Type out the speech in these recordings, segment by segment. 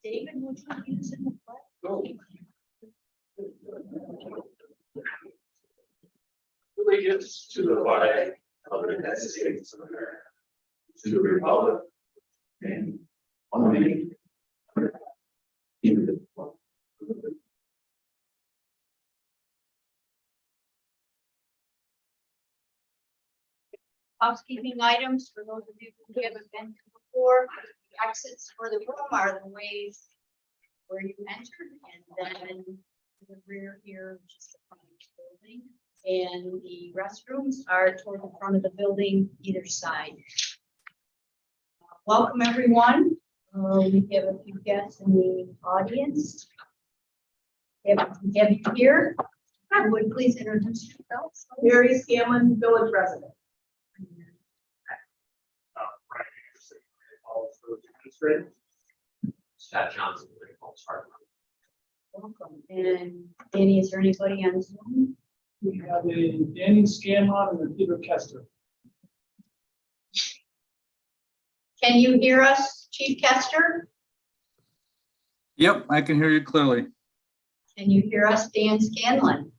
David, would you lead us in the pledge? Allegiance to the flag of the United States of America, to the republic and one nation. Housekeeping items for those of you who haven't been to before. The exits for the room are the ways where you entered, and then to the rear here, which is the front of the building. And the restrooms are toward the front of the building, either side. Welcome, everyone. We have a few guests in the audience. We have you here. Would please introduce yourselves. Mary Scanlon, village resident. Brian Anderson, Falls Village Administrator. Scott Johnson, Falls Harbor. Welcome. And Danny, is there anybody on Zoom? We have a Danny Scanlon and a Peter Kester. Can you hear us, Chief Kester? Yep, I can hear you clearly. Can you hear us, Dan Scanlon?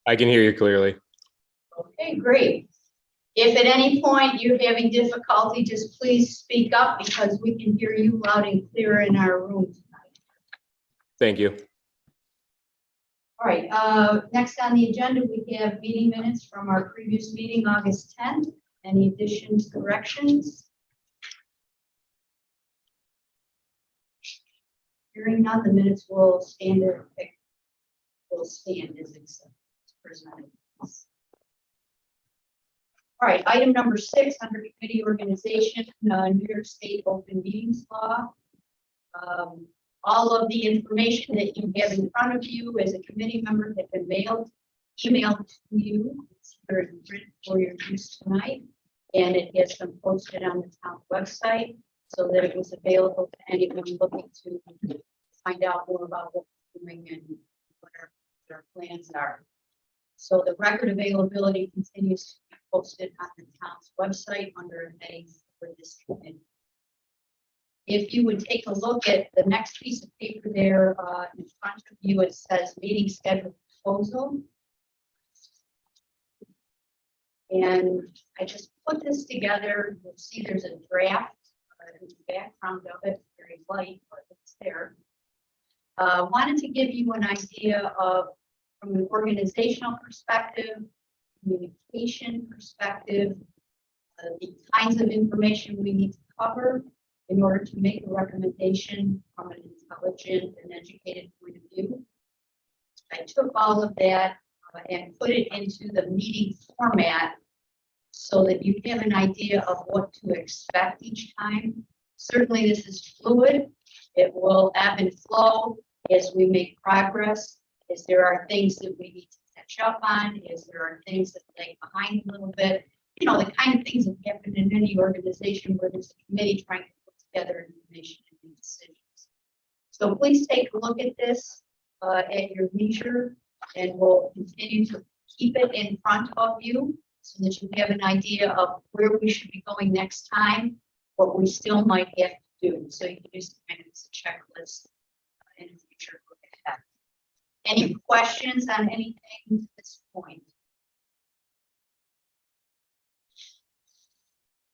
I can hear you clearly. Okay, great. If at any point you're having difficulty, just please speak up because we can hear you loud and clear in our room tonight. Thank you. All right, next on the agenda, we have meeting minutes from our previous meeting, August 10th. Any additions, corrections? Hearing none, the minutes will stand as presented. All right, item number 6 under committee organization, New York State Open Meetings Law. All of the information that you have in front of you as a committee member has been emailed to you. It's here in print for your use tonight, and it has been posted on the town website so that it was available to anyone looking to find out more about what we're doing and what our plans are. So the record availability continues to be posted on the town's website under headings for this committee. If you would take a look at the next piece of paper there in front of you, it says meeting schedule proposal. And I just put this together. You'll see there's a draft in the background of it, very light, but it's there. Wanted to give you an idea of, from an organizational perspective, communication perspective, the kinds of information we need to cover in order to make a recommendation from an intelligent and educated point of view. I took all of that and put it into the meeting format so that you have an idea of what to expect each time. Certainly this is fluid. It will ebb and flow as we make progress, as there are things that we need to catch up on, as there are things that lag behind a little bit. You know, the kind of things that happen in any organization where there's a committee trying to put together information and make decisions. So please take a look at this at your leisure, and we'll continue to keep it in front of you so that you have an idea of where we should be going next time, what we still might have to do. So you can use kind of as a checklist in the future. Look ahead. Any questions on anything to this point?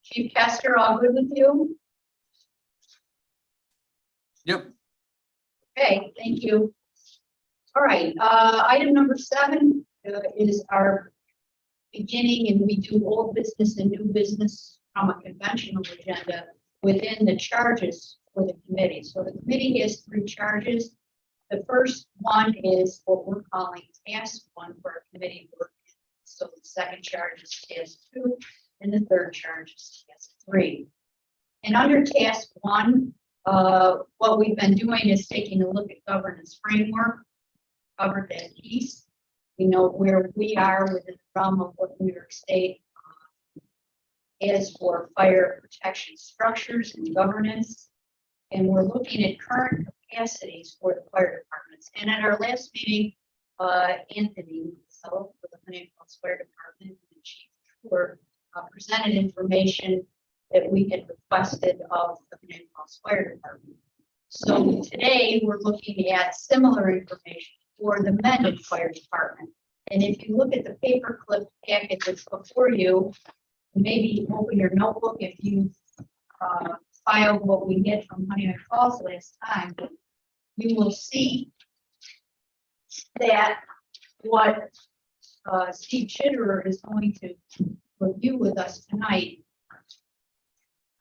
Chief Kester, all good with you? Yep. Okay, thank you. All right, item number 7 is our beginning, and we do old business and new business from a conventional agenda within the charges for the committee. So the committee has 3 charges. The first one is what we're calling task 1 for our committee work. So the second charge is task 2, and the third charge is task 3. And under task 1, what we've been doing is taking a look at governance framework, covered that piece. We know where we are within the realm of what New York State is for fire protection structures and governance. And we're looking at current capacities for the fire departments. And at our last meeting, Anthony Self for the Huntington Falls Fire Department and Chief Tour presented information that we had requested of the Huntington Falls Fire Department. So today, we're looking at similar information for the Mendon Fire Department. And if you look at the paperclip packet that's before you, maybe open your notebook if you filed what we get from Honey Falls last time, you will see that what Steve Chitterer is going to review with us tonight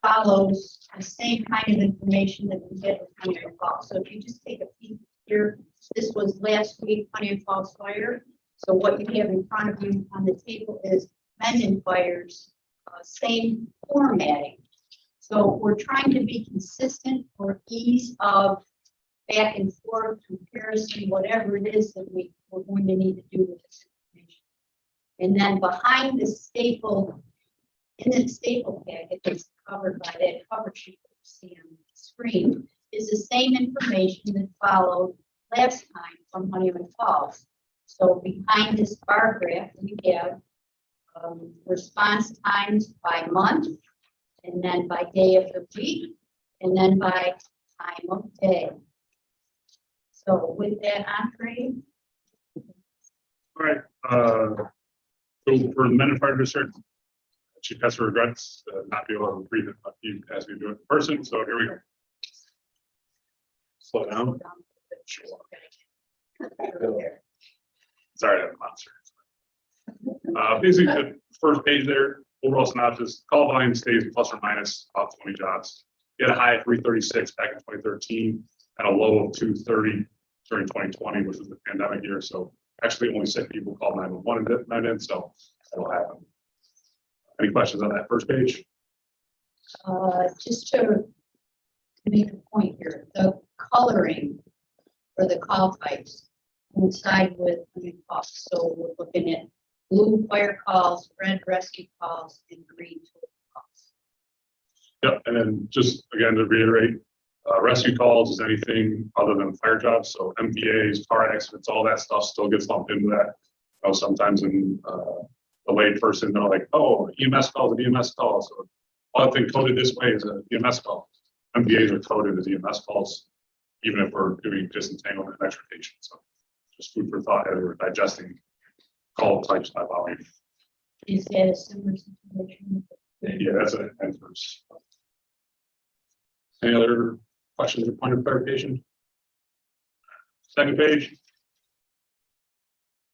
follows the same kind of information that we get with Honey Falls. So if you just take a peek here, this was last week, Honey Falls Fire. So what you have in front of you on the table is Mendon Fire's same formatting. So we're trying to be consistent for ease of back and forth comparison, whatever it is that we're going to need to do with this information. And then behind the staple, in the staple packet that's covered by that cover sheet that you see on the screen, is the same information that followed last time from Honeyman Falls. So behind this bar graph, we have response times by month, and then by day of the week, and then by time of day. So with that, Andre, All right, so for the men and fire district, Chief Hester regrets not being able to read it as we do it in person, so here we go. Slow down. Sorry, I'm a monster. Basically, the first page there, overall synopsis, call volume stays plus or minus about 20 jobs. We had a high of 336 back in 2013 and a low of 230 during 2020, which was the pandemic year. So actually only 6 people called 911 and night in, so that'll happen. Any questions on that first page? just to make a point here, the coloring for the call types coincide with the costs. So we're looking at blue fire calls, red rescue calls, and green total calls. Yep, and then just again to reiterate, rescue calls is anything other than fire jobs. So MVAs, car accidents, all that stuff still gets lumped into that. You know, sometimes in the lay person, they're like, oh, EMS calls an EMS call. So everything coded this way is an EMS call. MVAs are coded as EMS calls, even if we're doing disentanglement and extrication. So just food for thought as we're digesting call types by volume. Is that a similar situation? Yeah, that's an inverse. Any other questions or point of clarification? Second page.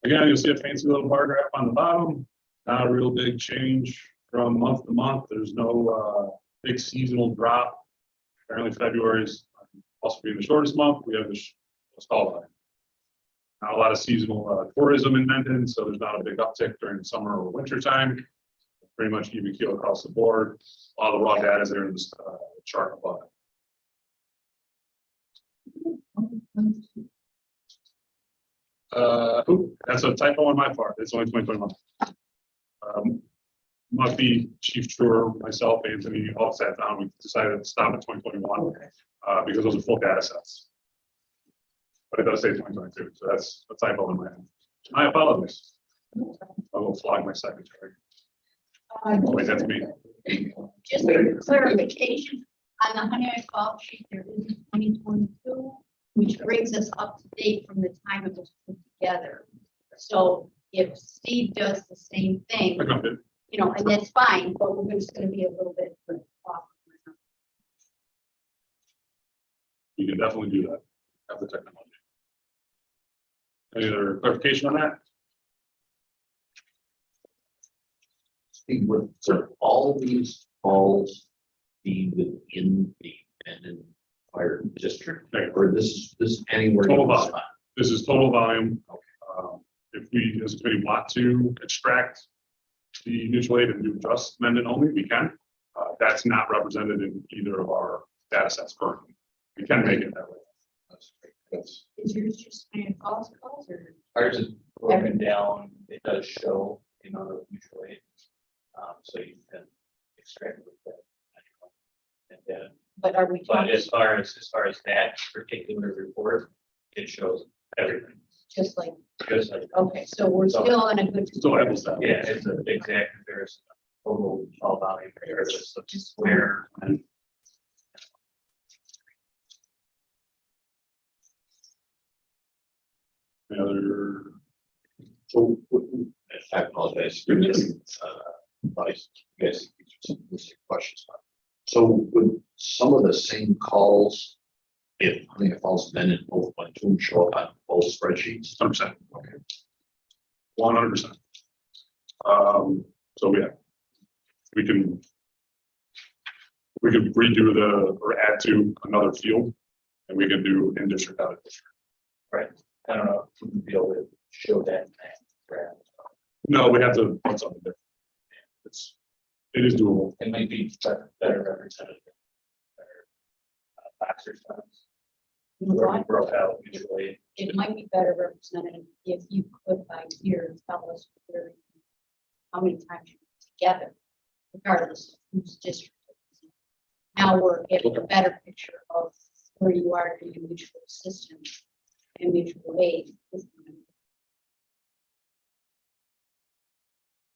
Again, you'll see a fancy little bar graph on the bottom. Not a real big change from month to month. There's no big seasonal drop. Apparently February is also being the shortest month. We have this call volume. Not a lot of seasonal tourism in Mendon, so there's not a big uptick during the summer or winter time. Pretty much even keel across the board. All the raw data is there in this chart above. That's a typo on my part. It's only 2021. Must be Chief Truer, myself, Anthony, all sat down. We decided to stop at 2021 because those are full data sets. But it does say 2022, so that's a typo in my end. My apologies. I will flog my secretary. Wait, that's me. Just for clarification, on the Honey Falls sheet, there is 2022, which brings us up to date from the time it was put together. So if Steve does the same thing, I got it. you know, and that's fine, but we're just gonna be a little bit off. You can definitely do that. Have the technology. Any other clarification on that? Steve, would all these calls be within the Mendon Fire District? Okay. Or this anywhere? Total in the volume. spot? This is total volume. If we, as a committee, want to extract the mutual aid and do just Mendon only, we can. That's not represented in either of our data sets currently. We can make it that way. That's- Is yours just Honey Falls calls or? Ours is broken down, it does show the amount of mutual aid. So you can extrapolate that. And then, But are we but talking as far as that particular report, it shows everything, just like, just like, okay, so we're still in a good. Still apples to apples. yeah, it's an exact comparison. of Total all volume, regardless of just where and Any other? So, I apologize, for this, advice, you guys, these are some listed questions. So would some of the same calls, if Honey Falls then and both went to show up on both spreadsheets? 100%. Okay. 100%. So yeah, we can redo or add to another field, and we can do in district, out of district. Right. I don't know if we would be able to show that in that graph. No, we have to put something different. It is doable. It might be better representative. Better Baxter times. You know Where we what? broke out mutually. It might be better represented if you could by year tell us where, how many times you're together, regardless of whose district. it is. Now we're getting a better picture of where you are in your mutual assistance and mutual aid.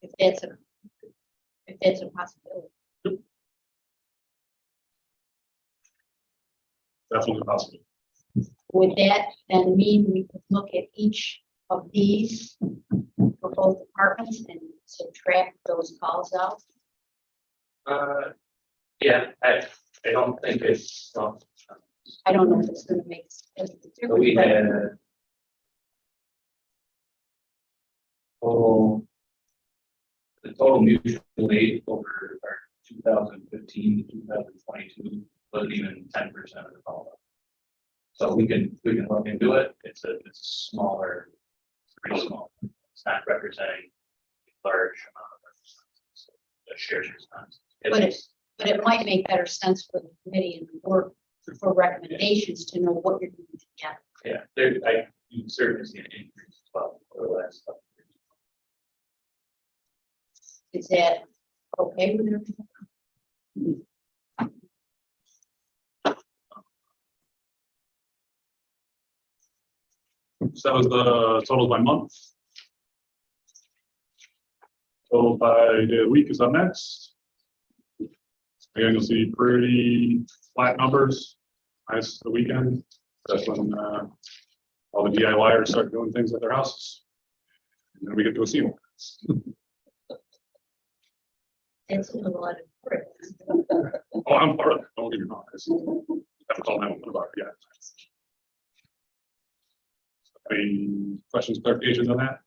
If that's a possibility. Definitely possible. Would that then mean we could look at each of these for both departments and subtract those calls out? Yeah, I don't think it's, I don't know if it's gonna make any but we difference. had total, the total mutual aid over our 2015 to 2022 wasn't even 10% of the call. So we can look into it. It's a smaller, pretty small. It's not representing a large amount of representatives. The shares response. But it might make better sense for the committee and the work for recommendations to know what you're doing together. Yeah, you certainly see an increase as well over the last couple of years. Is that okay with everyone? So that was the totals by month. Total by day of the week is up next. Again, you'll see pretty flat numbers. Nice the weekend. That's when all the DIYers start doing things at their houses. And then we get to see them. It's a lot of work. Oh, I'm part of it. Don't get me wrong. I just haven't called that one about it yet. Any questions, clarifications on that?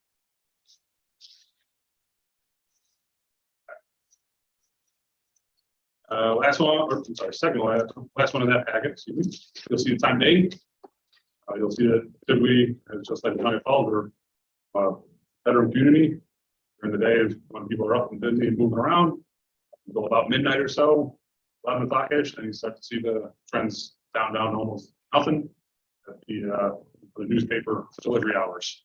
Last one, or I'm sorry, second one, last one in that packet, excuse me. You'll see the time date. You'll see that typically, just like County Falls, or bedroom community during the day is when people are up and busy and moving around. Until about midnight or so, 11 o'clock-ish, then you start to see the trends down almost nothing. At the newspaper delivery hours.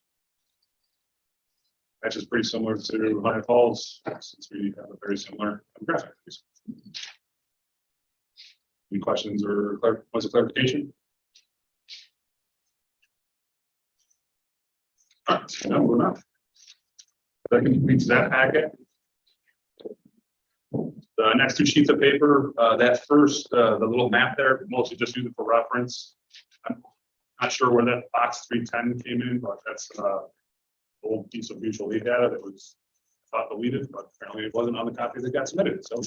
That's just pretty similar to High Falls, since we have a very similar demographic. Any questions or points of clarification? All right, so now we're not. That completes that packet. The next two sheets of paper, that first, the little map there, mostly just use it for reference. I'm not sure where that box 310 came in, but that's old piece of mutual aid data that was thought deleted, but apparently it wasn't on the copy that got submitted. So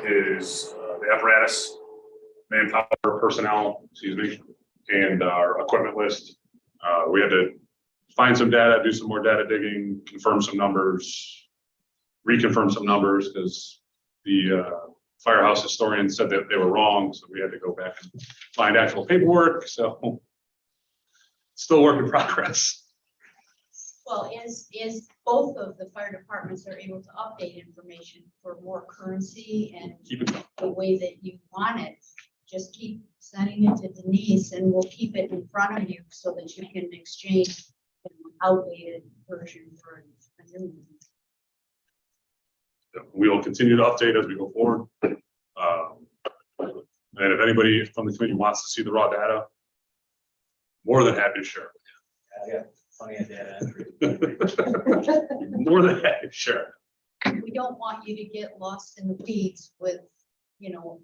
is the apparatus, manpower, personnel, and our equipment list. We had to find some data, do some more data digging, confirm some numbers, reconfirm some numbers, because the firehouse historian said that they were wrong, so we had to go back and find actual paperwork, so still work in progress. Well, as both of the fire departments are able to update information for more currency and Keep it the way that you want it, just keep sending it to Denise and we'll keep it in front of you so that you can exchange an outdated version for a new one. We will continue to update as we go forward. And if anybody from the committee wants to see the raw data, more than happy to share. I got plenty of data entry. More than happy to share. We don't want you to get lost in the weeds with,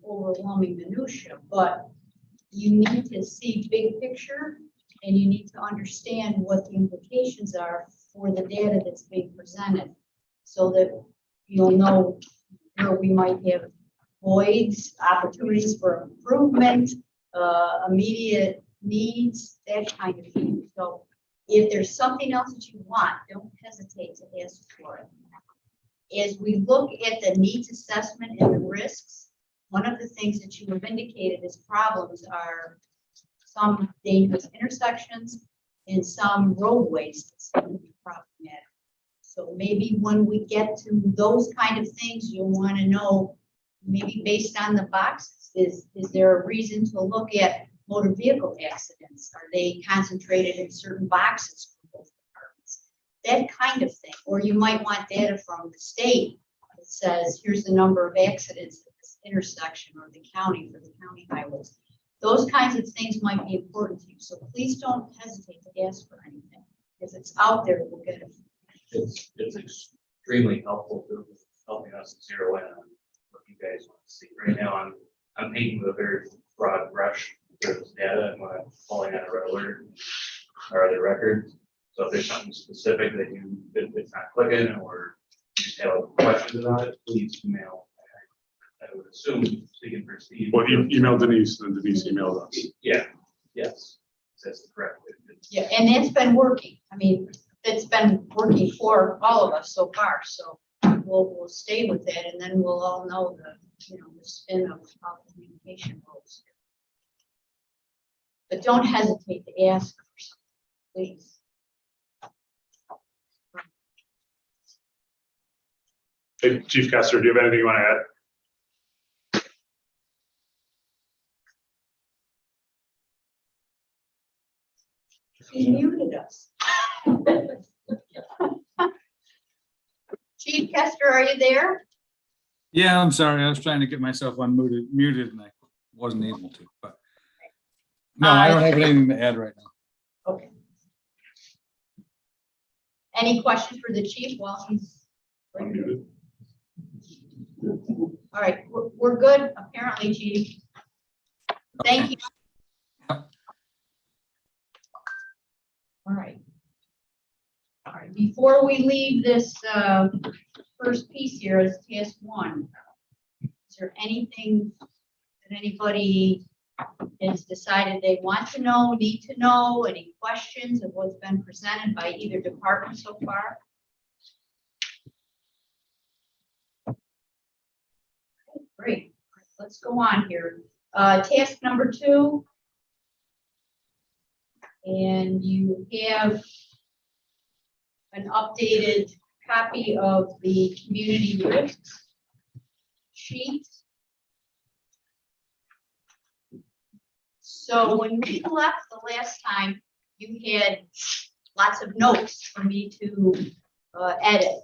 overwhelming minutia, but you need to see big picture and you need to understand what the implications are for the data that's being presented so that you'll know where we might have voids, opportunities for improvement, immediate needs, that kind of thing. So if there's something else that you want, don't hesitate to ask for it. As we look at the needs assessment and the risks, one of the things that you have indicated as problems are some dangerous intersections and some roadways that seem to be problematic. So maybe when we get to those kind of things, you'll want to know, maybe based on the boxes, is there a reason to look at motor vehicle accidents? Are they concentrated in certain boxes for both departments? That kind of thing. Or you might want data from the state that says, here's the number of accidents at this intersection, or the county for the county highways. Those kinds of things might be important to you. So please don't hesitate to ask for anything. If it's out there, we'll get it. It's extremely helpful to helping us zero in on what you guys want to see. Right now, I'm painting with a very broad brush with this data and what I'm pulling out of red alert or other records. So if there's something specific that it's not clicking or you just have questions about it, please email. I would assume, speaking for Steve. Well, email Denise, and Denise emailed us. Yeah, yes, that's correct. Yeah, and that's been working. I mean, it's been working for all of us so far. So we'll stay with that, and then we'll all know the spin of how communication goes. But don't hesitate to ask for something, please. Hey, Chief Kester, do you have anything you want to add? He muted us. Chief Kester, are you there? Yeah, I'm sorry. I was trying to get myself muted and I wasn't able to, but no, I don't have anything to add right now. Okay. Any questions for the chief while he's? Unmuted. All right, we're good, apparently, chief. Thank you. All right. All right, before we leave this first piece here as task one, is there anything that anybody has decided they want to know, need to know, any questions of what's been presented by either department so far? Okay, great, let's go on here. Task number 2. And you have an updated copy of the community risks sheet. So when we left the last time, you had lots of notes for me to edit.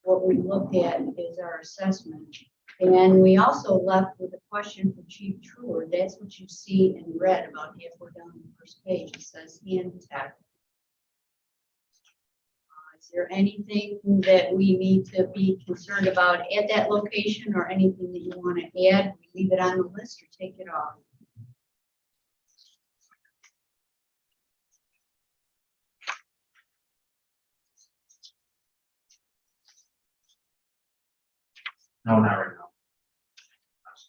What we looked at is our assessment. And we also left with a question for Chief Truer. That's what you see in red about halfway down the first page. It says hand tech. Is there anything that we need to be concerned about at that location, or anything that you want to add? We leave it on the list or take it off? No, not right now.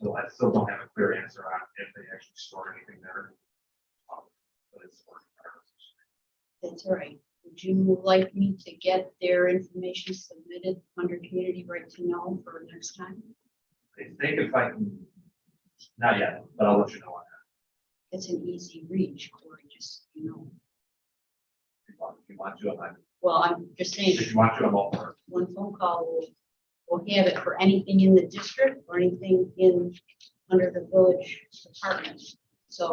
So I still don't have a clear answer on if they actually store anything there. But it's work in progress. That's all right. Would you like me to get their information submitted under community right to know for next time? I think if I can, not yet, but I'll let you know on that. It's an easy reach, or just, you know, If you want to, well, I'm just saying, if you want to, I'm all for it. one phone call will have it for anything in the district or anything in, under the village department. So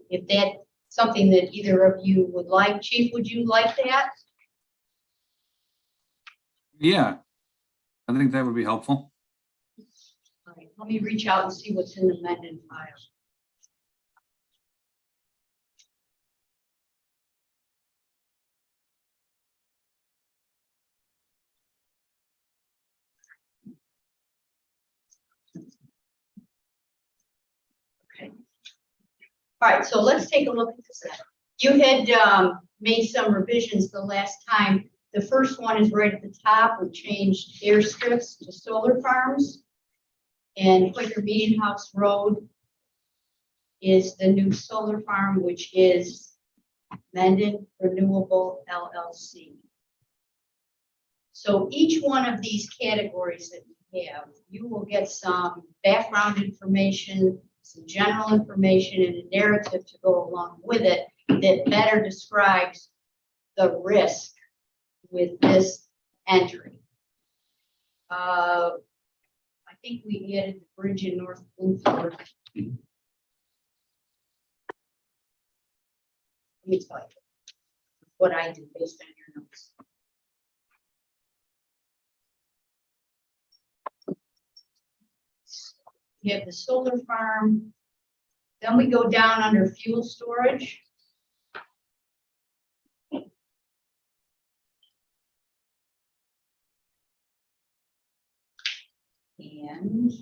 if that's something that either of you would like, Chief, would you like that? Yeah. I think that would be helpful. All right, let me reach out and see what's in the Mendon file. Okay. All right, so let's take a look at this. You had made some revisions the last time. The first one is right at the top. We changed airstrips to solar farms. And Quaker Meeting House Road is the new solar farm, which is Mendon Renewable LLC. So each one of these categories that we have, you will get some background information, some general information, and a narrative to go along with it that better describes the risk with this entry. I think we added the bridge in North Bloomfield. Let me tell you what I did based on your notes. You have the solar farm. Then we go down under fuel storage. And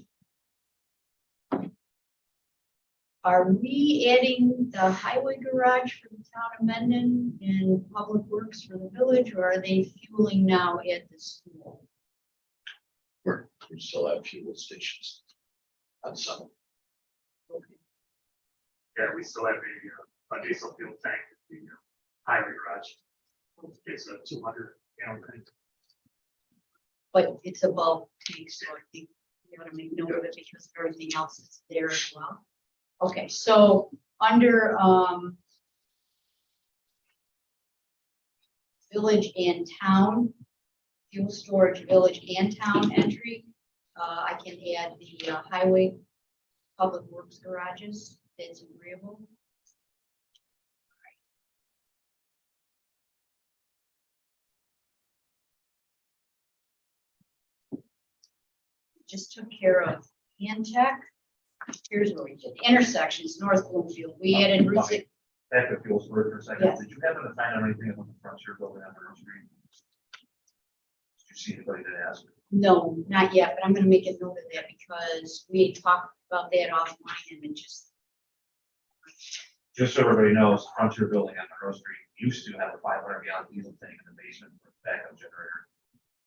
are we adding the highway garage for the town of Mendon and public works for the village, or are they fueling now at the school? We still have fuel stations on some. Yeah, we still have a diesel fuel tank, at the highway garage. It's a 200 gallon tank. But it's a bulk tank, so I think you want to make note of it because everything else is there as well. Okay, so under village and town, fuel storage, village and town entry, I can add the highway public works garages. That's agreeable. Just took care of Antech. Here's what we did. Intersections, North Bloomfield. We added Route 6. Back to fuel storage for a second. Yes. Did you happen to find out anything about the frontier building on Main Street? Did you see anybody that asked? No, not yet, but I'm gonna make a note of that because we had talked about that offline and it just. Just so everybody knows, the frontier building on Monroe Street used to have a 500 gallon diesel tank in the basement with a backup generator.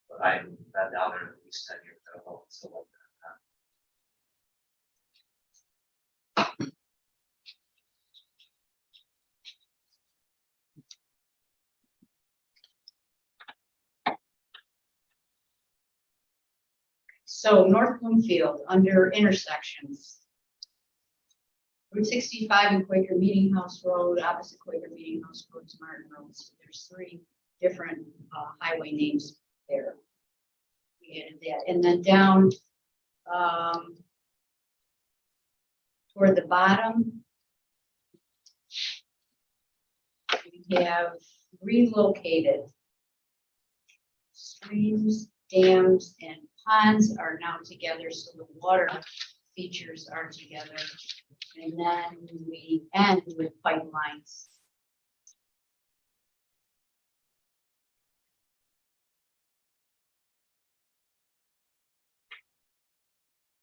But I haven't been down there in at least 10 years. I don't know if it's still like that. So North Bloomfield, under intersections. Route 65 and Quaker Meeting House Road, opposite Quaker Meeting House Road, is Martin Road. So there's 3 different highway names there. We added that. And then down toward the bottom, we have relocated. Streams, dams, and ponds are now together, so the water features are together. And then we end with pipelines.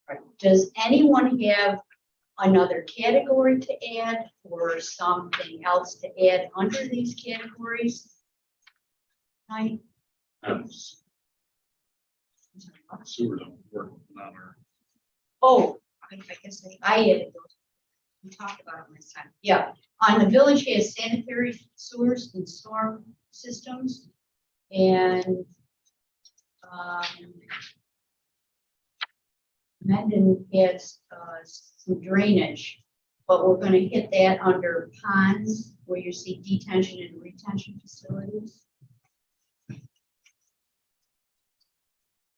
Right. Does anyone have another category to add or something else to add under these categories? Right. Sewer don't work on our. Oh, I guess I added those. We talked about them this time. Yeah, on the village has sanitary sewers and storm systems. And Mendon has some drainage, but we're gonna hit that under ponds where you see detention and retention facilities.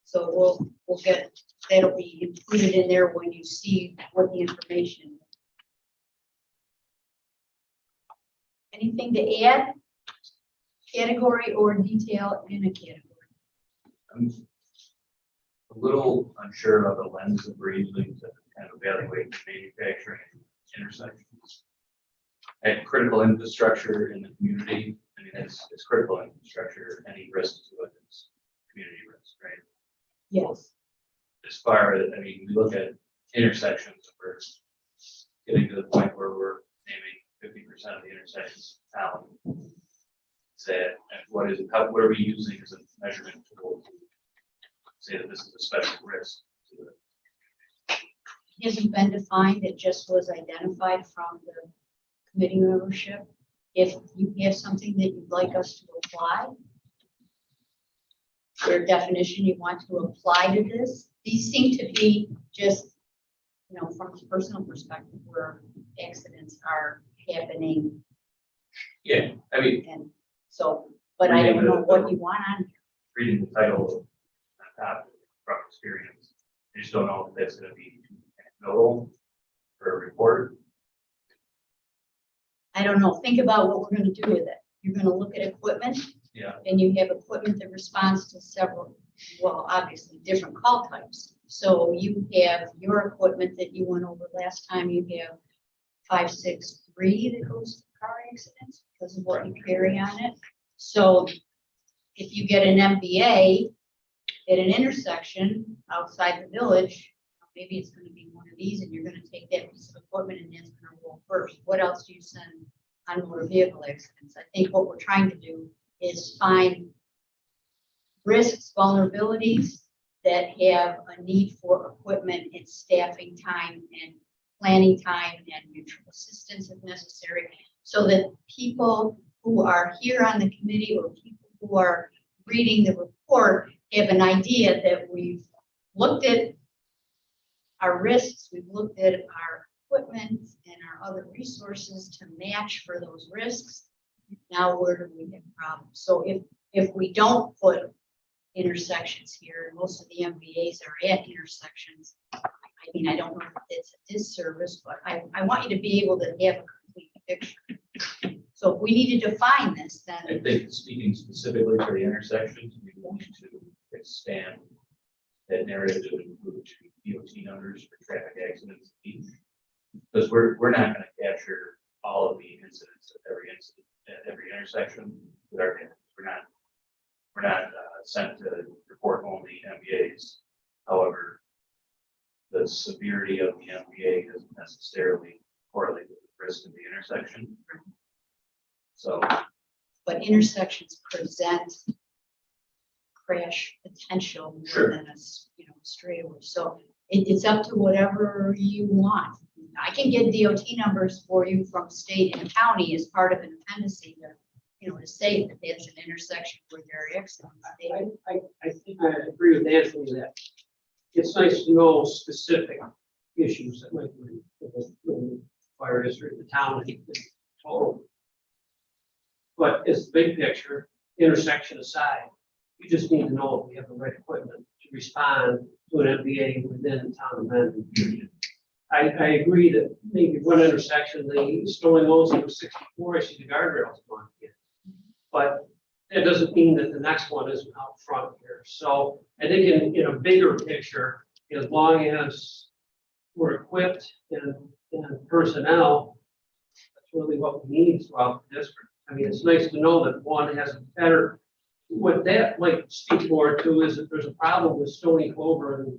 So we'll get, that'll be included in there when you see what the information. Anything to add? Category or detail in a category? I'm a little unsure of the lens that we're using to kind of evaluate manufacturing intersections. And critical infrastructure in the community, I mean, it's critical infrastructure, any risk to it is community risk, right? Yes. As far as, I mean, we look at intersections, we're getting to the point where we're naming 50% of the intersections in town. Say, and what are we using as a measurement tool to say that this is a special risk to it? Hasn't been defined, it just was identified from the committee membership. If you have something that you'd like us to apply, your definition you want to apply to this, these seem to be just, you know, from a personal perspective where accidents are happening. Yeah, I mean, And so, but I don't know what you want on here. reading the title on top from experience, I just don't know if that's going to be anecdotal for a report. I don't know, think about what we're gonna do with it. You're gonna look at equipment. Yeah. And you have equipment that responds to several, well, obviously different call types. So you have your equipment that you went over last time, you have 563 that goes to car accidents because of what you carry on it. So if you get an MBA at an intersection outside the village, maybe it's gonna be one of these and you're gonna take that piece of equipment and that's gonna roll first. What else do you send on motor vehicle accidents? I think what we're trying to do is find risks, vulnerabilities that have a need for equipment and staffing time and planning time and mutual assistance if necessary, so that people who are here on the committee or people who are reading the report have an idea that we've looked at our risks, we've looked at our equipment and our other resources to match for those risks. Now, where do we have problems? So if we don't put intersections here, and most of the MVAs are at intersections, I mean, I don't know if it's a disservice, but I want you to be able to have a complete picture. So if we need to define this, I then think speaking specifically for the intersections, we want to expand that narrative to include DOT numbers for traffic accidents. Because we're not going to capture all of the incidents at every intersection with our cameras. We're not sent to report only MVAs. However, the severity of the MVA doesn't necessarily correlate with the risk of the intersection. So but intersections present crash potential more Sure. than a straightaway. So it's up to whatever you want. I can get DOT numbers for you from state and county as part of an appendice to say that that's an intersection where there are accidents. I think I agree with Anthony that it's nice to know specific issues that might be the fire district, the town, the total. But as the big picture, intersection aside, you just need to know if we have the right equipment to respond to an MVA within the town of Mendon. I agree that maybe one intersection, the Stony Lows and 64, I see the guardrails going in. But that doesn't mean that the next one isn't out front here. So I think in a bigger picture, as long as we're equipped and personnel, that's really what we need throughout the district. I mean, it's nice to know that one has a better, what that might speak more to is that there's a problem with Stony Clover and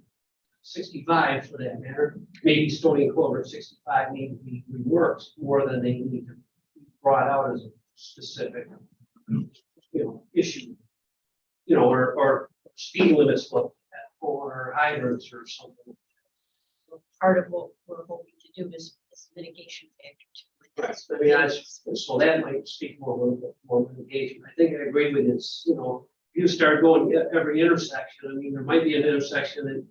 65 for that matter. Maybe Stony Clover and 65 need to be reworked more than they need to be brought out as a specific issue, or speed limits looked at or hydrants or something. part of what we're hoping to do is mitigation factor. I mean, so that might speak more, a little bit more mitigation. I think I agree with this, you know, you start going at every intersection, I mean, there might be an intersection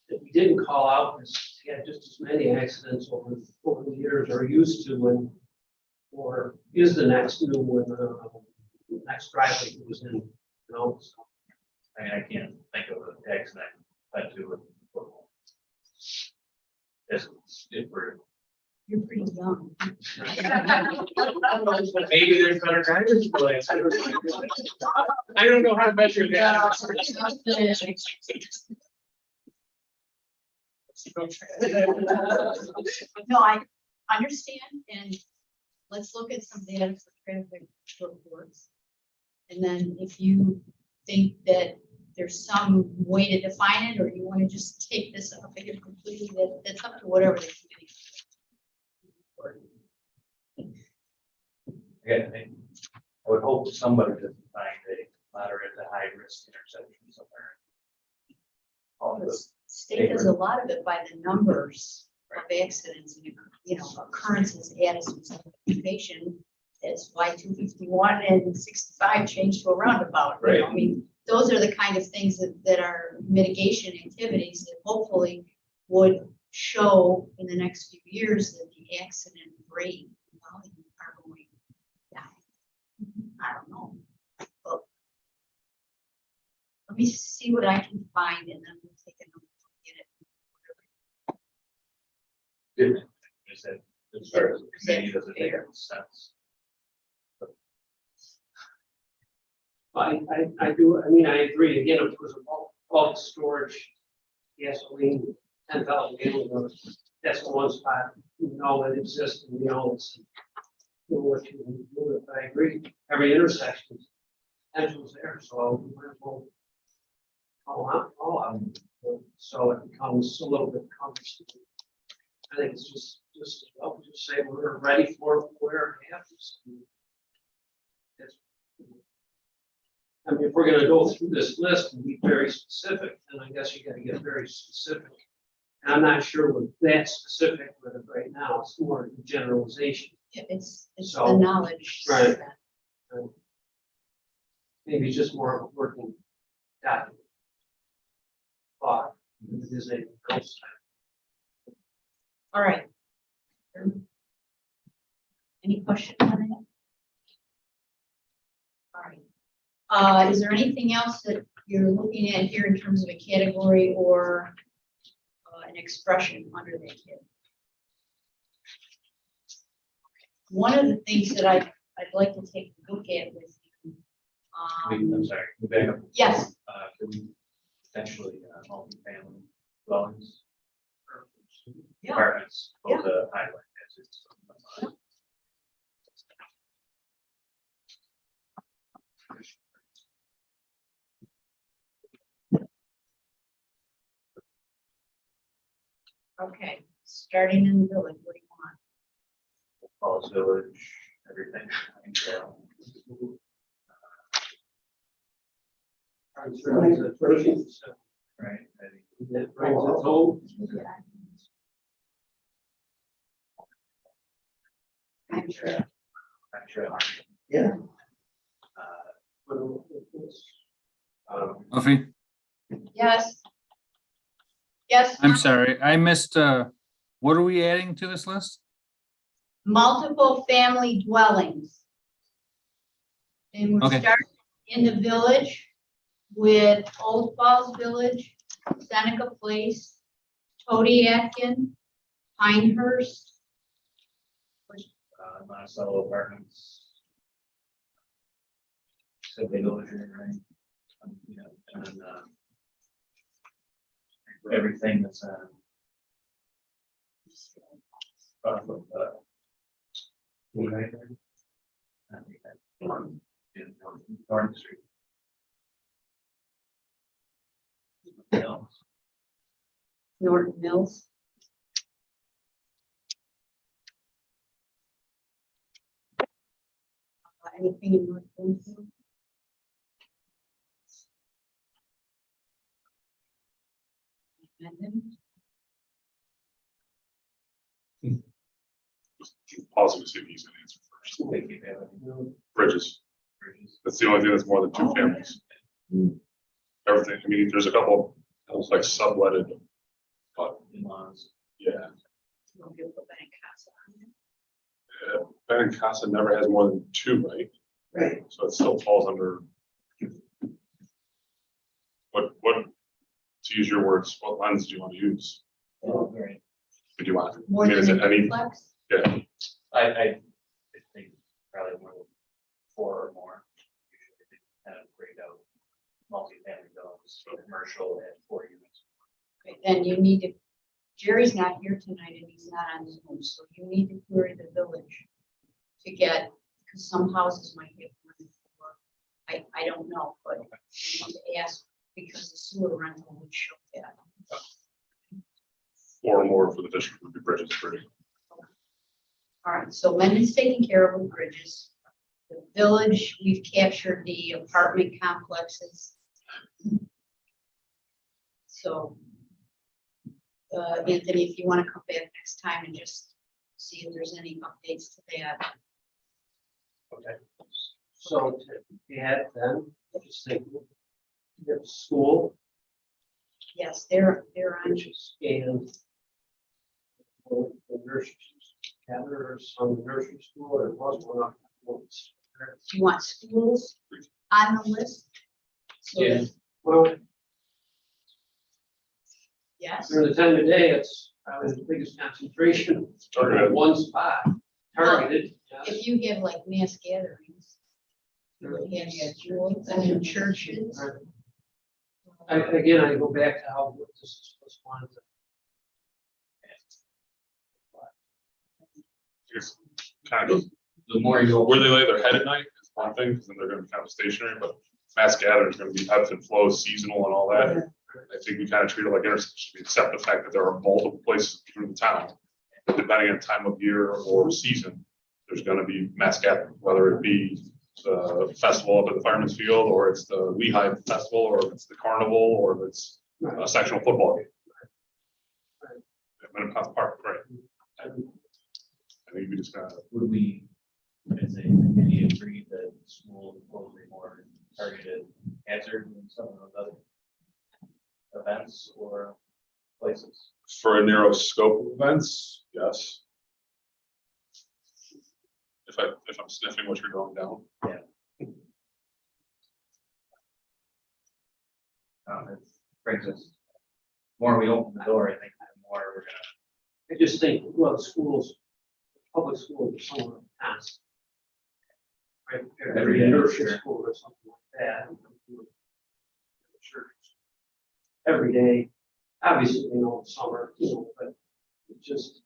that we didn't call out, because we had just as many accidents over the years are used to, and or is the next new one, next driveway goes in, you know, so. I mean, I can't think of an accident I'd do with. If we're. You're pretty young. Maybe there's better drivers. I don't know how to measure that. No, I understand, and let's look at some data for traffic reports. And then if you think that there's some way to define it, or you want to just take this up again completely, that's up to whatever the committee. Again, I would hope somebody could find a moderate to high risk intersection somewhere. All The this, state does a lot of it by the numbers of accidents and, you know, occurrences at a specific location. That's why 251 and 65 changed to a roundabout. You know, I mean, those are the kind of things that are mitigation activities that hopefully would show in the next few years that the accident rate volume are going down. I don't know. But let me see what I can find, and then we'll take another look at it. Is that, as far as the committee, does it make sense? I do, I mean, I agree, again, if it was a bulk storage, gasoline, 10,000 gallons, that's the one spot, you know, it exists, and you know, it's, you know, what you can do with it. I agree, every intersection, potential's there, so we might as well call out, so it becomes a little bit cumbersome. I think it's just well, just say we're ready for where it happens. I mean, if we're gonna go through this list and be very specific, then I guess you gotta get very specific. And I'm not sure we're that specific with it right now, it's more generalization. Yeah, it's So, the knowledge. right. set. Maybe it's just more of a working document. Thought, than it is a ghost. All right. Any questions on it? All right. Is there anything else that you're looking at here in terms of a category or an expression under that category? One of the things that I'd like to take a look at with you. I'm sorry, move back up. Yes, Could we potentially multi-family dwellings? Yeah. Apartments, both the highway. as it's- okay, starting in the village, what do you want? Falls Village, everything. Right. I think That brings it home. I'm sure. I'm sure. Yeah. Muffy, Yes. Yes. I'm sorry, I missed, what are we adding to this list? Multiple family dwellings. And we're Okay. starting in the village with Old Falls Village, Seneca Place, Todiakin, Pinehurst, Monticello Apartments. So they go there, right? You know, and then, everything that's, off of, right there. I think that, in North Street. No, Norton Mills. Anything in North Bloomfield? Mendon? pause and see if he's gonna answer first. They keep having Bridges, bridges. that's the only thing that's more than two families. Everything, I mean, there's a couple, like subletted, but In-laws. yeah. We'll give the bank casa on it. Ben and Casa never has more than two, right? Right. So it still falls under. What, to use your words, what lens do you want to use? Right. Do you want, I More mean, is than it a any, duplex? yeah, I think probably more than 4 or more. Usually they kind of break out multi-family buildings, so commercial and 4 units. Okay, then you need to, Jerry's not here tonight and he's not on Zoom, so you need to query the village to get, because some houses might get more than 4. I don't know, but you need to ask because the sewer rental would show that. 4 or more for the district would be Bridges pretty. All right, so Mendon's taking care of the bridges. The village, we've captured the apartment complexes. So, Anthony, if you want to come back next time and just see if there's any updates to that. Okay. So to add then, just think, you have school, Yes, they're on, which is scanned. The nursery, gather some nursery school, or was one up once. you want schools on the list? So, Yeah. Well, Yes, during the time of day, it's probably the biggest concentration Targeted. in one spot, targeted. yes. if you have like mass gatherings. You would have schools and then churches. Again, I go back to how this was wanted to. It's kind of goes, The more you go. where they lay their head at night is one thing, because then they're gonna be kind of stationary, but mass gathering is gonna be ebbs and flows, seasonal and all that. I think we kind of treat it like intersection, we accept the fact that there are multiple places through the town. Depending on time of year or season, there's gonna be mass gathering, whether it be the festival up at the Fireman's Field, or it's the Lehigh Festival, or if it's the carnival, or if it's a sectional football game. At Minnetonka Park, right? I think we just gotta, Would we, as a committee, agree that school will be more targeted answer than some of those other events or places? for a narrow scope of events, yes. If I'm sniffing what you're going down. It brings us, more we open the door, I think, the more we're gonna. I just think, well, schools, public schools are somewhere past. Right, Every day, nursery sure. school or something like that. Sure. Every day, obviously, summer, but it just,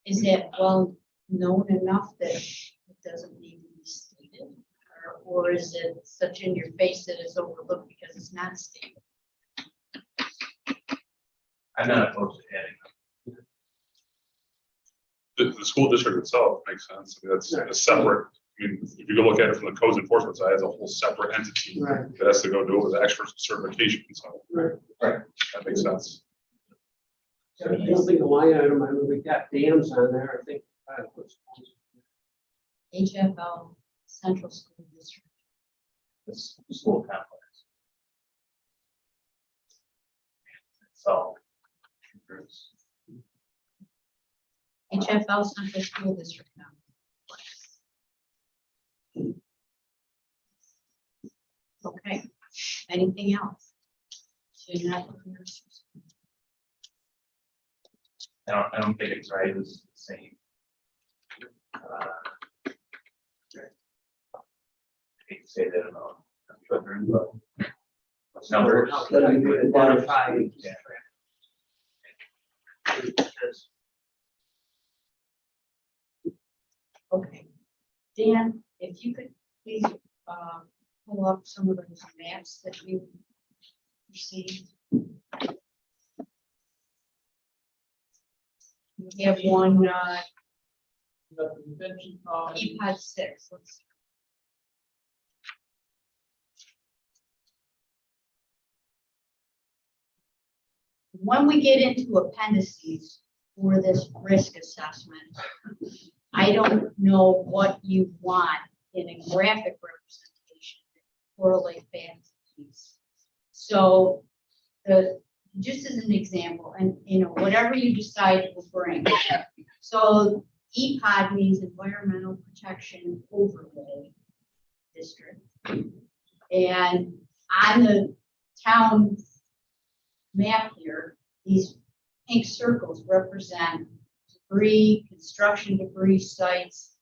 Is that well known enough that it doesn't need to be stated? Or is it such in your face that it's overlooked because it's not stated? I'm not opposed to adding. The school district itself makes sense. I mean, that's a separate, I mean, if you go look at it from the codes enforcement side, it's a whole separate entity right, that has to go do it with extra certification. So right. that makes sense. I don't think the line item, I mean, we got dams on there, I think. HFL Central School District. This school complex. So. HFL Central School District now. Okay, anything else? So you're not looking at- I don't think it's right, it's the same. I hate to say that about children, but. Numbers. How can I identify? Yeah. Okay, Dan, if you could please pull up some of those maps that you received. We have one, EPUD 6. Let's see. When we get into appendices, for this risk assessment. I don't know what you want in a graphic representation that correlate back to these. So just as an example, and whatever you decide to bring. So EPOD means Environmental Protection Overlay District. And on the town map here, these pink circles represent debris, construction debris sites,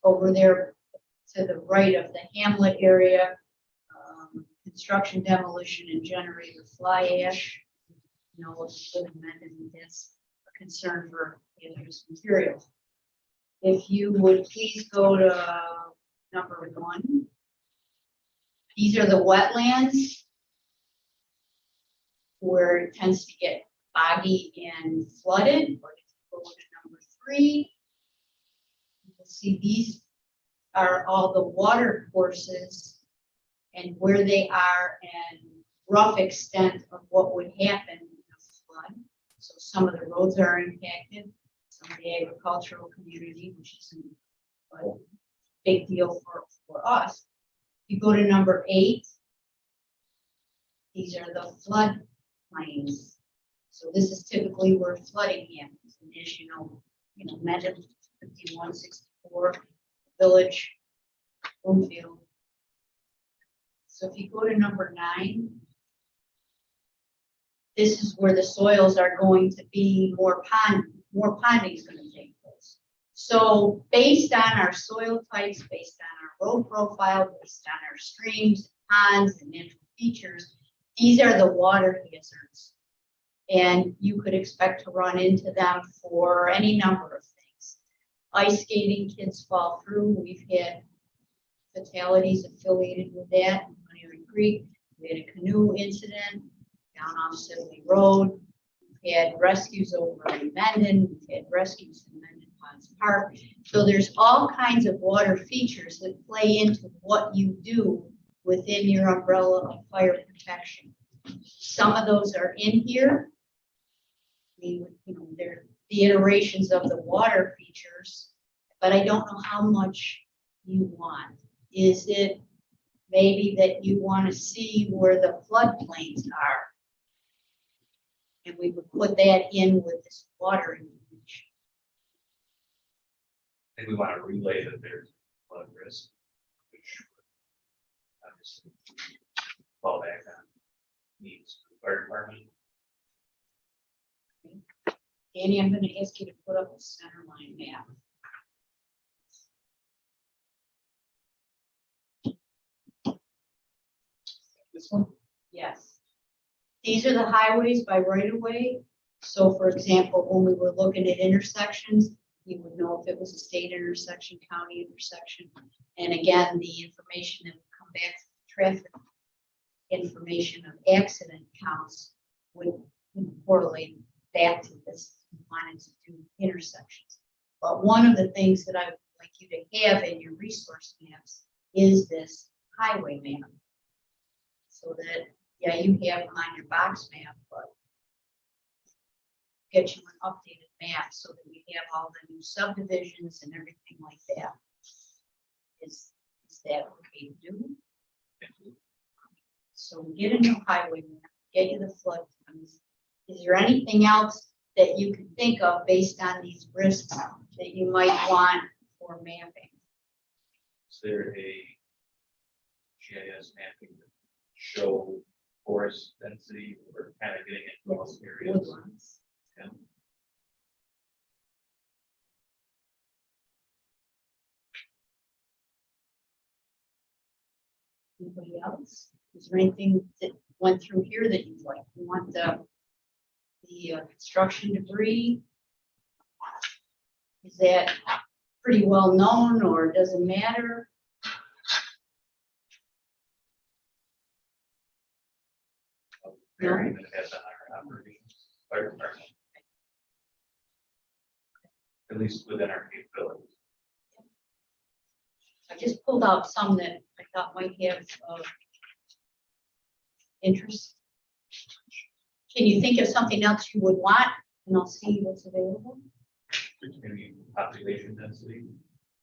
over there to the right of the Hamlet area, construction demolition and generator fly ash. What's good amended, that's a concern for hazardous materials. If you would please go to number 1. These are the wetlands where it tends to get boggy and flooded. Or if you go to number 3, you'll see these are all the water courses and where they are and rough extent of what would happen in a flood. So some of the roads are impacted, some of the agricultural community, which isn't a big deal for us. If you go to number 8, these are the flood plains. So this is typically where flooding happens. And as you know, Mendon 5164, Village, Bloomfield. So if you go to number 9, this is where the soils are going to be more ponding is going to take place. So based on our soil types, based on our road profile, based on our streams, ponds, and natural features, these are the water hazards. And you could expect to run into them for any number of things. Ice skating, kids fall through. We've had fatalities affiliated with that in Honeywood Creek. We had a canoe incident down off Sibley Road. We've had rescues over in Mendon. We've had rescues in Mendon Ponds Park. So there's all kinds of water features that play into what you do within your umbrella of fire protection. Some of those are in here. They're the iterations of the water features, but I don't know how much you want. Is it maybe that you want to see where the floodplains are? And we would put that in with this water information. I think we want to relay that there's flood risk, which obviously fall back on needs for the fire department. Danny, I'm going to ask you to put up a center line map. This one? Yes. These are the highways by right of way. So for example, when we were looking at intersections, you would know if it was a state intersection, county intersection. And again, the information that would come back to the traffic information of accident counts would correlate back to this. We wanted to do intersections. But one of the things that I would like you to have in your resource maps is this highway map. So that, yeah, you have them on your box map, but get you an updated map so that you have all the new subdivisions and everything like that. Is that okay to do? So we get a new highway map, get you the flood plains. Is there anything else that you can think of based on these risks that you might want for mapping? Is there a GIS mapping that show forest density or kind of getting into those areas? Woodlands. Yeah. Anybody else? Is there anything that went through here that you'd like? You want the construction debris? Is that pretty well known or does it matter? Area that has a higher operations fire department. At least within our capabilities. I just pulled out some that I thought might have interest. Can you think of something else you would want? And I'll see what's available. Maybe population density.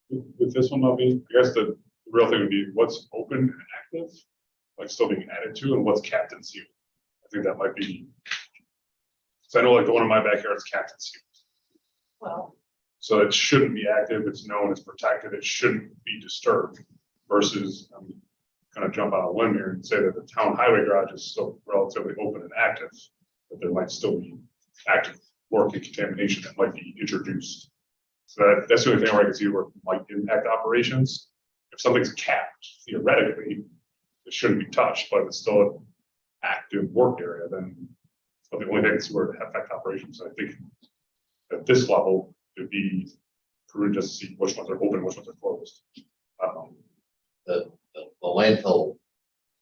With this one, I mean, I guess the real thing would be what's open and active, like still being added to, and what's capped and sealed. I think that might be. So I know like the one in my backyard is capped and sealed. Well, So it shouldn't be active, it's known, it's protected, it shouldn't be disturbed versus I'm gonna jump on a limb here and say that the town highway garage is still relatively open and active, but there might still be active work and contamination that might be introduced. So that's the only thing where I can see where it might impact operations. If something's capped, theoretically, it shouldn't be touched, but it's still an active work area, then it's the only thing I can see where it affect operations. I think at this level, it'd be prudent just to see which ones are open, which ones are closed. The landfill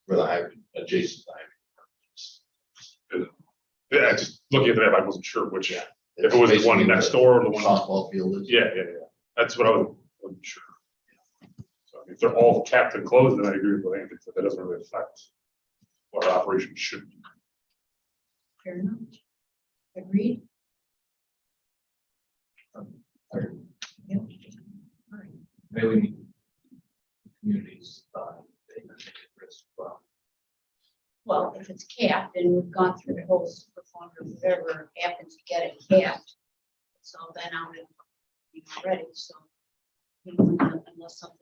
for the hybrid, adjacent to the hybrid. Yeah, just looking at the map, I wasn't sure which, if It's it was the basically one next door or the one. Softball field is. Yeah. That's what I wasn't sure. So if they're all capped and closed, then I agree with Andy, that doesn't really affect what our operation should be. fair enough. Agreed? Yep. All right. Maybe we need communities, they can take a risk, well, Well, if it's capped and we've gone through the whole super fund or whatever happens to get it capped, it's all been out and already, so. You know, unless something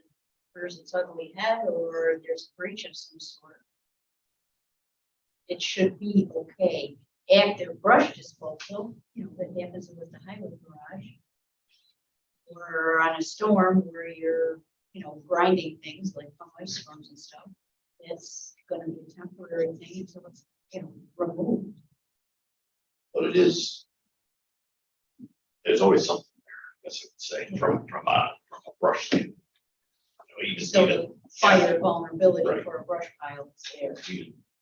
rears its ugly head or there's a breach of some sort. It should be okay. Active brush disposal, you know, that happens with the highway garage. Or on a storm where you're, you know, grinding things like from ice storms and stuff. It's gonna be a temporary thing until it's, you know, removed. But it is. There's always something there, I guess I would say, from a brush stand. You know, you just So need the it, fire vulnerability Right. for a brush pile is there.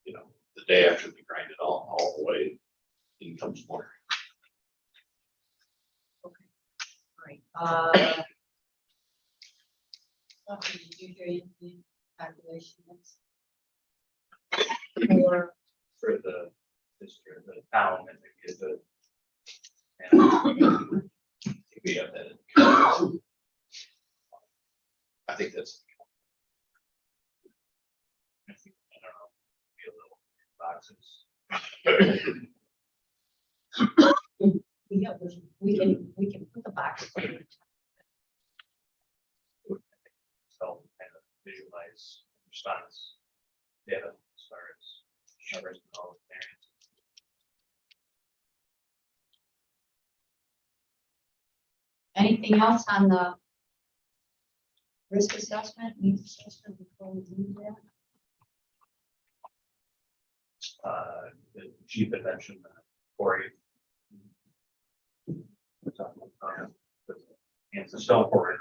you know, the day after we grind it all the way, in comes water. Right. Did you hear the calculation? Or, for the district, the town, and they get the. And We have that. I think that's. I don't know, be a little boxes. yeah, we can put the box. So kind of visualize response data as far as numbers and all the variants. Anything else on the risk assessment, needs assessment before we do that? The chief had mentioned Corey. It's a stone quarry.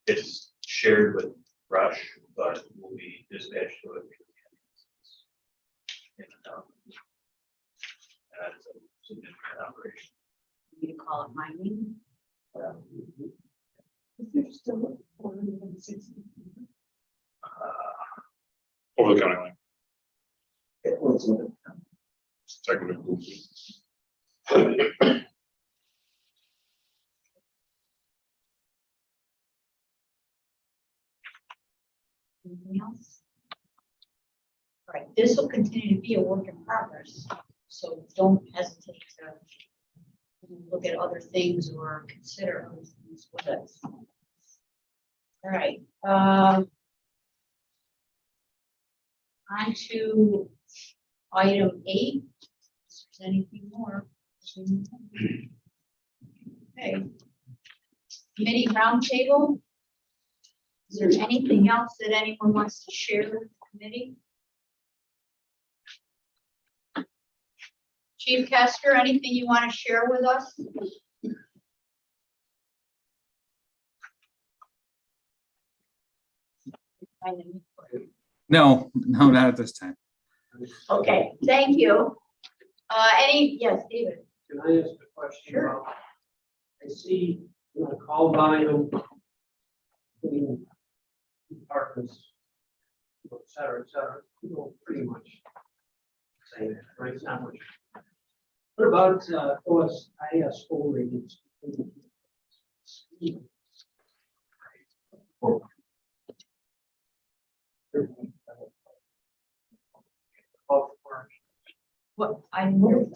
It's shared with Rush, but will be dispatched to it. In the town. And that's a significant operation. You call it mining? Is there still 460? Over the county line. Technically. Anything else? All right, this will continue to be a work in progress, so don't hesitate to look at other things or consider other things with us. All right. On to item 8. If there's anything more. Okay. Committee roundtable. Is there anything else that anyone wants to share with the committee? Chief Kester, anything you want to share with us? No, not at this time. Okay, thank you. Yes, David. Can I ask a question? Sure. about- I see, call volume. Between departments. Et cetera, pretty much. saying that, right? It's not much. What about ISO ratings? What I know.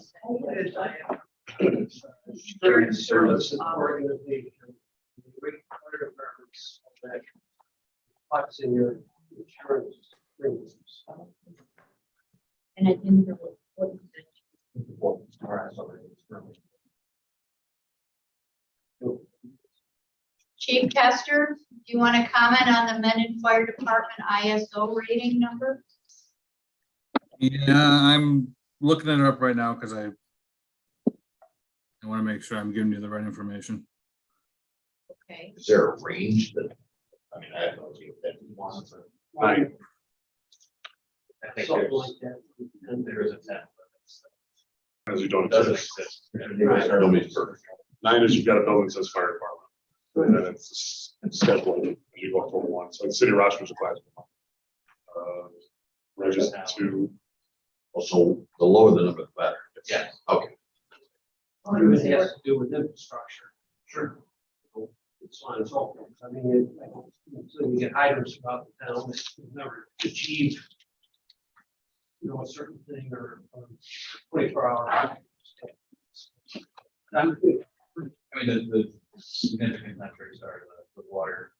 Insurance services organization. The great fire departments that what's in your insurance premiums. And I didn't hear what you said. Chief Tester, do you want to comment on the Mendon Fire Department ISO rating number? Yeah, I'm looking it up right now because I want to make sure I'm giving you the right information. Okay, Is there a range that, I mean, I have no idea what that wants. I think Something like that. there is a 10. As you don't. It doesn't exist. Nobody's perfect. 9 is you've got a building that says fire department. And then it's scheduled as you go up to 1. So the city of Rochester's a class 1. Register 2. Also, the lower the number, the better. Yeah. Okay. It has to do with infrastructure. Sure. It's on its own. I mean, so you get items about the town that you've never achieved. You know, a certain thing or 24-hour. I mean, the significant metrics are the water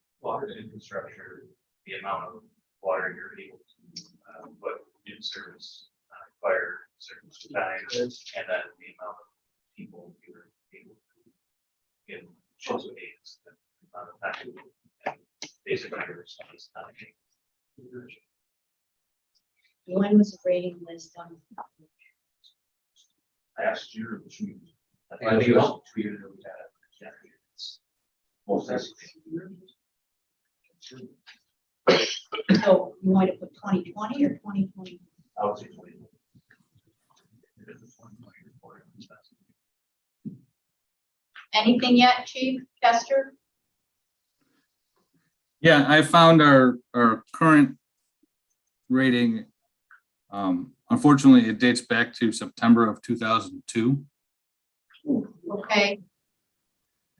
infrastructure, the amount of water you're able to put in service, fire service time, and then the amount of people you're able to get shows of aids. Basically, when was the rating list done? last year, I think it was 2 years ago. We had it. Yeah, it's most So you want to put 2020 or 2020? I would say 20. Anything yet, Chief Tester? Yeah, I found our current rating. Unfortunately, it dates back to September of 2002. Okay,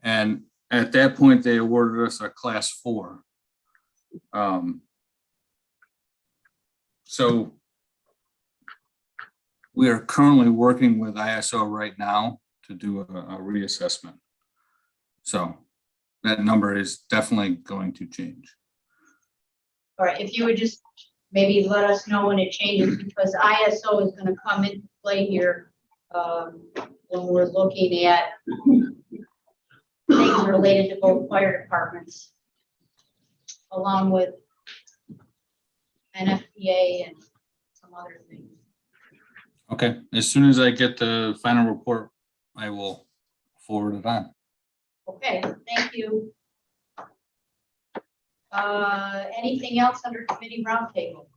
And at that point, they awarded us a class 4. So we are currently working with ISO right now to do a reassessment. So that number is definitely going to change. all right, if you would just maybe let us know when it changes, because ISO is gonna come into play here, when we're looking at things related to both fire departments, along with NFPA and some other things. Okay, as soon as I get the final report, I will forward it on. Okay, thank you. Anything else under committee roundtable?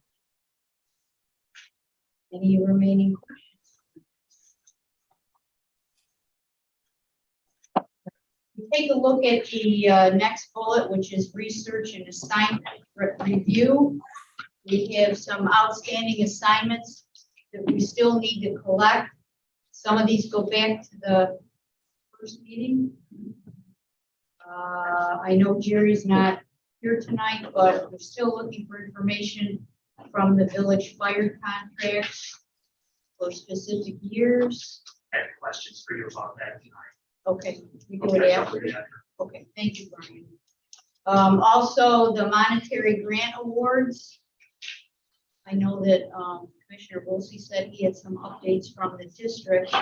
Any remaining questions? Take a look at the next bullet, which is research and assignment review. We have some outstanding assignments that we still need to collect. Some of these go back to the first meeting. I know Jerry's not here tonight, but we're still looking for information from the village fire contracts for specific years. I have questions for you about that tonight. Okay, we do it after. Okay, thank you, Brian. Also, the monetary grant awards. I know that Commissioner Wilsey said he had some updates from the district.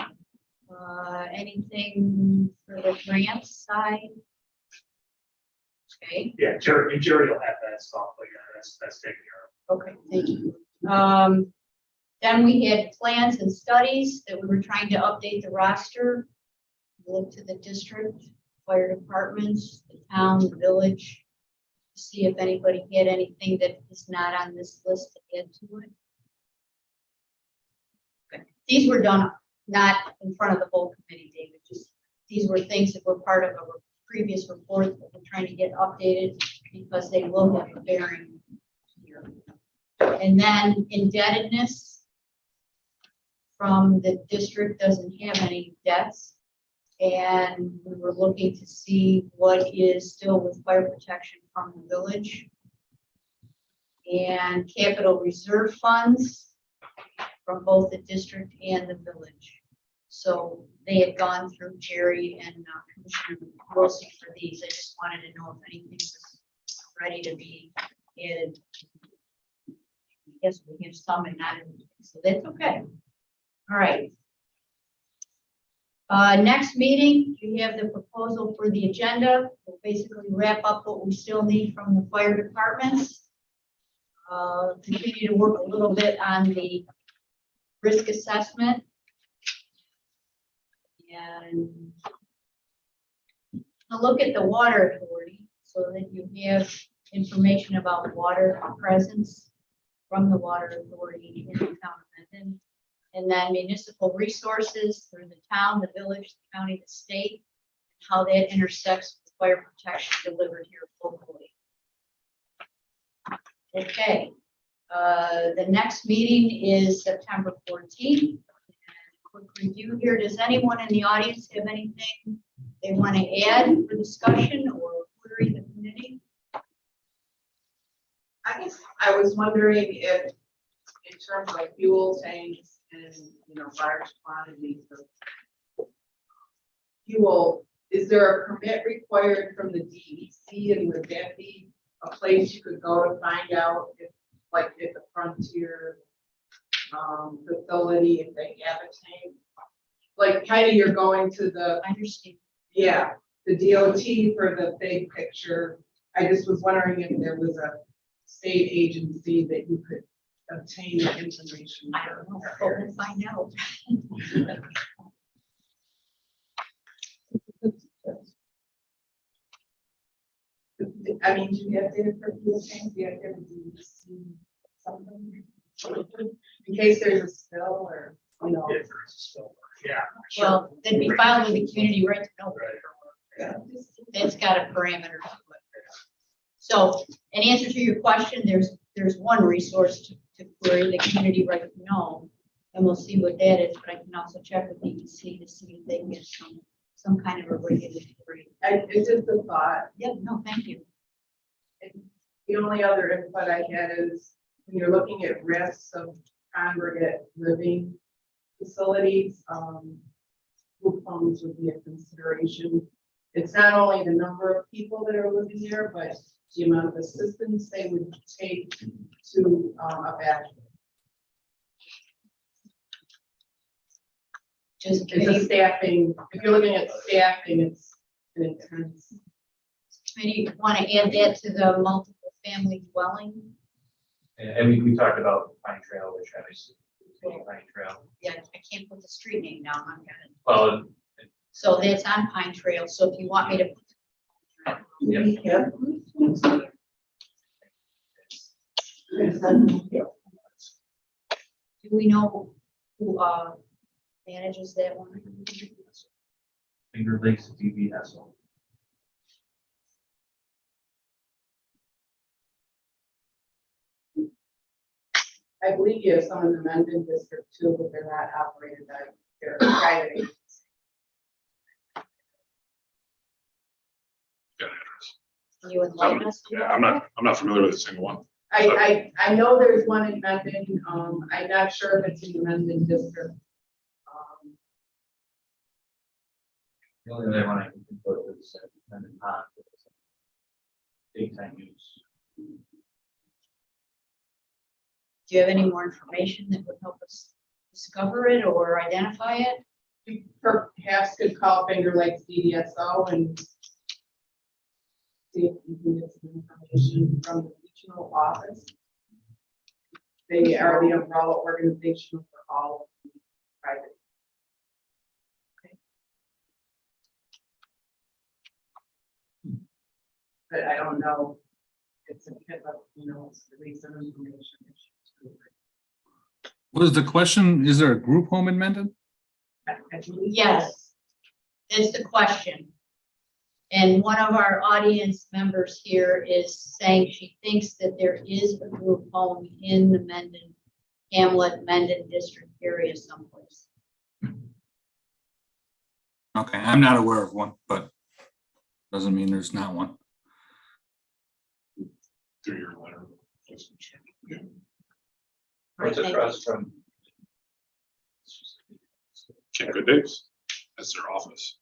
Anything for the grant side? Okay, Yeah, Jerry will have that stuff, but yeah, that's taken care of. okay, thank you. Then we had plans and studies that we were trying to update the roster. Look to the district, fire departments, the town, the village, see if anybody had anything that is not on this list to add to it. Okay. These were done not in front of the whole committee, David, just these were things that were part of a previous report that we're trying to get updated because they will have a bearing here. And then indebtedness. from the district doesn't have any debts. And we were looking to see what is still with fire protection from the village. And capital reserve funds from both the district and the village. So they had gone through Jerry and Commissioner Rossi for these. I just wanted to know if anything was ready to be added. I guess we have some and not everything, so that's okay. All right. Next meeting, you have the proposal for the agenda. We'll basically wrap up what we still need from the fire departments. Continue to work a little bit on the risk assessment. And a look at the water authority so that you have information about water presence from the water authority in the town of Mendon. And then municipal resources through the town, the village, the county, the state, how that intersects with fire protection delivered here locally. Okay, the next meeting is September 14th. Quick review here. Does anyone in the audience have anything they want to add for discussion or query the committee? I guess I was wondering if, in terms of fuel tanks and, large quantities of fuel, is there a permit required from the DEC, and would that be a place you could go to find out if, like, at the Frontier facility, if they have a tank? Like, kind of you're going to the, I understand. yeah, the DOT for the big picture. I just was wondering if there was a state agency that you could obtain the information. I don't know, but we'll find out. I mean, do you have data for fuel tanks? Do you have data to see something? In case there's a spill or, Yeah. Well, they'd be filed with the community right to know. Yeah. It's got a parameter to it. So, in answer to your question, there's one resource to query, the community right to know, and we'll see what that is, but I can also check with DEC to see if they can get some kind of a regulatory. It's just a thought. Yeah, no, thank you. The only other input I had is when you're looking at risks of congregate living facilities, group homes would be a consideration. It's not only the number of people that are living there, but the amount of assistance they would take to evacuate. Just It's a staffing, if you're looking at staffing, it's an intense. committee want to add that to the multiple family dwelling? And we talked about Pine Trail, which obviously is Pine Trail. Yeah, I can't put the street name down, I'm gonna. Well, So that's on Pine Trail, so if you want me to. yeah. Do we know who manages that one? Finger Lakes DVS. I believe you have some in the Mendon district too, but they're not operated by their private agency. Got an address. Can you enlighten us? Yeah, I'm not familiar with a single one. I know there's one in Mendon, I'm not sure if it's in the Mendon district. The only other one I can think of is Mendon Pond. Daytime use. Do you have any more information that would help us discover it or identify it? You perhaps could call Finger Lakes DDSO and see if you can get some information from the regional office. They are the umbrella organization for all of the private. But I don't know. It's a bit of, it's release some information. What is the question? Is there a group home in Mendon? I believe Yes, is the question. And one of our audience members here is saying she thinks that there is a group home in the Mendon hamlet, Mendon district area someplace. Okay, I'm not aware of one, but doesn't mean there's not one. Through your letter. Yeah. What's across from? Camp Good Days, that's their office.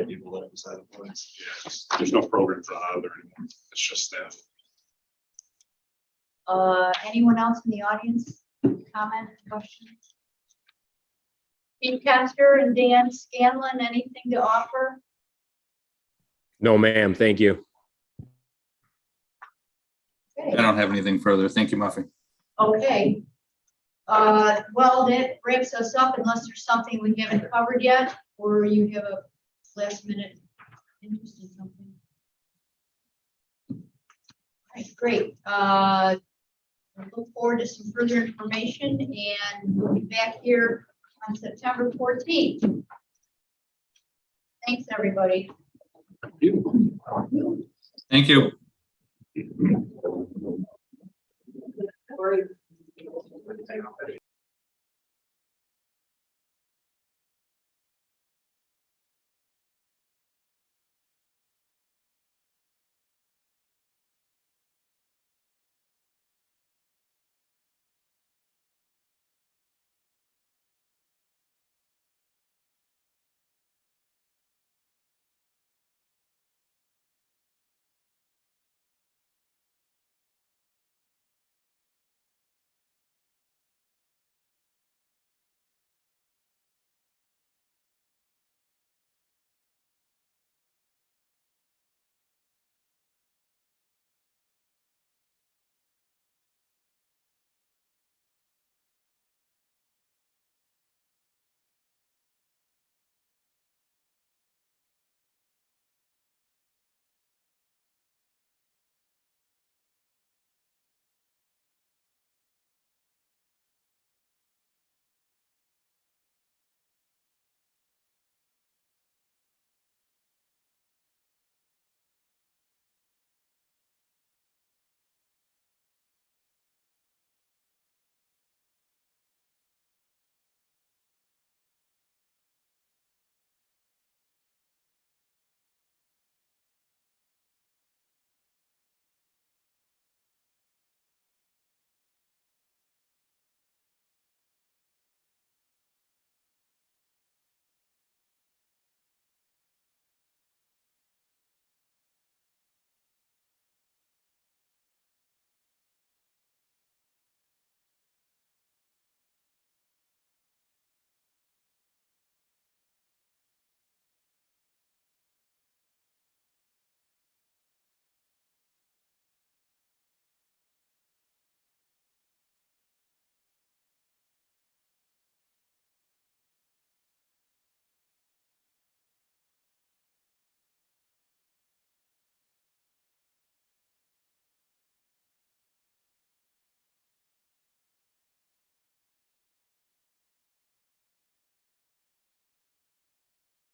People that beside the points. Yeah, there's no program for that there anymore. It's just staff. Anyone else in the audience? Comment, question? Pete Castor and Dan Scanlon, anything to offer? No, ma'am. Thank you. I don't have anything further. Thank you, Muffy. Okay. Well, that wraps us up unless there's something we haven't covered yet, or you have a last minute interest in something. All right, great. I look forward to some further information and we'll be back here on September 14th. Thanks, everybody. Thank you. Or